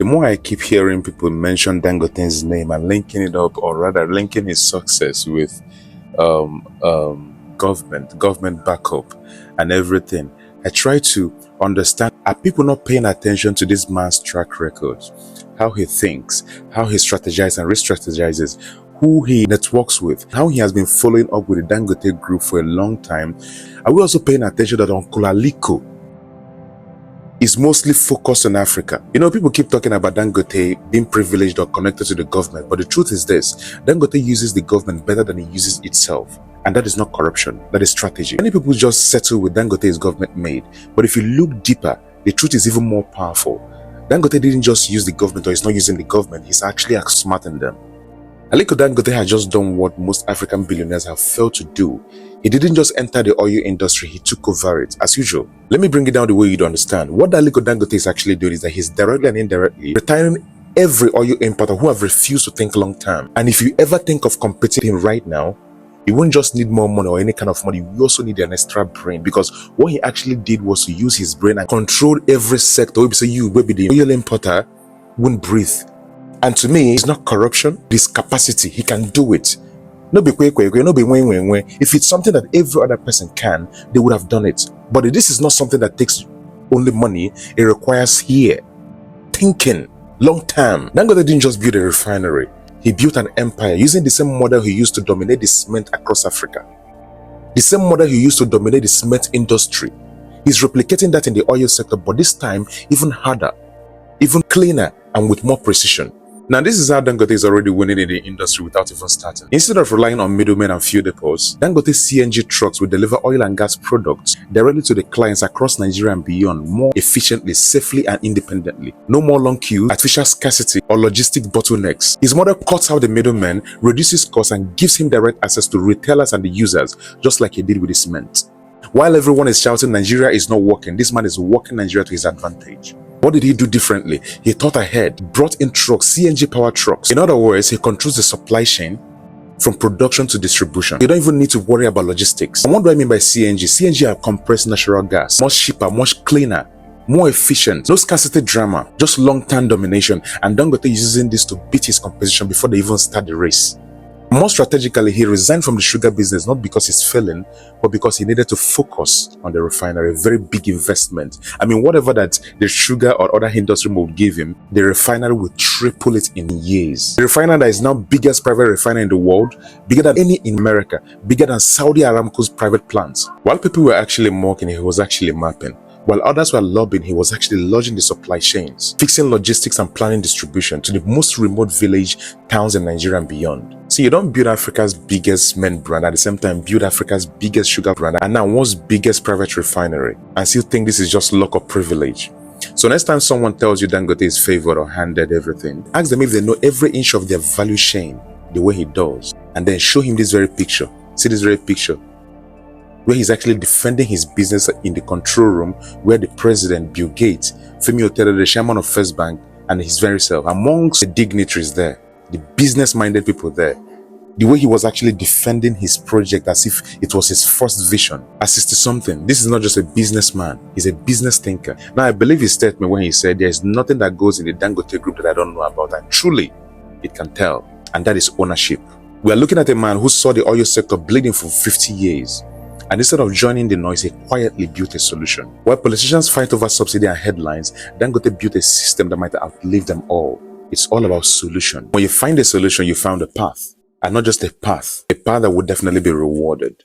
The more I keep hearing people mention Dangote's name and linking it up, or rather linking his success with government backup and everything, I try to understand, are people not paying attention to this man's track record? How he thinks, how he strategizes and re-strategizes, who he networks with, how he has been following up with the Dangote group for a long time. Are we also paying attention that Uncle Aliko is mostly focused on Africa? You know, people keep talking about Dangote being privileged or connected to the government, but the truth is this: Dangote uses the government better than it uses itself. And that is not corruption, that is strategy. Many people just settle with Dangote is government made, but if you look deeper, the truth is even more powerful. Dangote didn't just use the government, or he's not using the government, he's actually outsmarting them. Aliko Dangote had just done what most African billionaires have failed to do. He didn't just enter the oil industry, he took over it, as usual. Let me bring it down the way you'd understand. What Aliko Dangote is actually doing is that he's directly and indirectly retiring every oil importer who have refused to think long term. And if you ever think of competing him right now, you won't just need more money or any kind of money, you also need an extra brain, because what he actually did was to use his brain and control every sector. So you will be the oil importer won't breathe. And to me, it's not corruption, it's capacity. He can do it. No be no be when. If it's something that every other person can, they would have done it. But this is not something that takes only money, it requires thinking, long term. Dangote didn't just build a refinery. He built an empire using the same model he used to dominate the cement across Africa. The same model he used to dominate the cement industry. He's replicating that in the oil sector, but this time even harder, even cleaner, and with more precision. Now, this is how Dangote is already winning in the industry without even starting. Instead of relying on middlemen and fuel depots, Dangote CNG trucks will deliver oil and gas products directly to the clients across Nigeria and beyond, more efficiently, safely, and independently. No more long queues, artificial scarcity, or logistic bottlenecks. His model cuts out the middlemen, reduces costs, and gives him direct access to retailers and the users, just like he did with the cement. While everyone is shouting Nigeria is not working, this man is working Nigeria to his advantage. What did he do differently? He thought ahead, brought in trucks, CNG-powered trucks. In other words, he controls the supply chain from production to distribution. You don't even need to worry about logistics. And what do I mean by CNG? CNG are compressed natural gas, much cheaper, much cleaner, more efficient. No scarcity drama, just long-term domination. And Dangote is using this to beat his competition before they even start the race. More strategically, he resigned from the sugar business not because he's failing, but because he needed to focus on the refinery, a very big investment. I mean, whatever that the sugar or other industry would give him, the refinery will triple it in years. The refinery that is now biggest private refinery in the world, bigger than any in America, bigger than Saudi Aramco's private plants. While people were actually mocking, he was actually mapping. While others were lobbying, he was actually lodging the supply chains, fixing logistics and planning distribution to the most remote village towns in Nigeria and beyond. So you don't build Africa's biggest cement brand, at the same time build Africa's biggest sugar brand, and now world's biggest private refinery, and still think this is just luck or privilege. So next time someone tells you Dangote is favored or handed everything, ask them if they know every inch of their value chain the way he does, and then show him this very picture. See this very picture where he's actually defending his business in the control room, where the president, Bill Gates, Femi Otedo, the chairman of First Bank, and his very self, amongst the dignitaries there, the business-minded people there, the way he was actually defending his project as if it was his first vision at 60-something. This is not just a businessman, he's a business thinker. Now, I believe his statement when he said, there is nothing that goes in the Dangote group that I don't know about, and truly, it can tell, and that is ownership. We are looking at a man who saw the oil sector bleeding for 50 years. And instead of joining the noise, he quietly built a solution. While politicians fight over subsidy and headlines, Dangote built a system that might outlive them all. It's all about solution. When you find a solution, you found a path. And not just a path that would definitely be rewarded.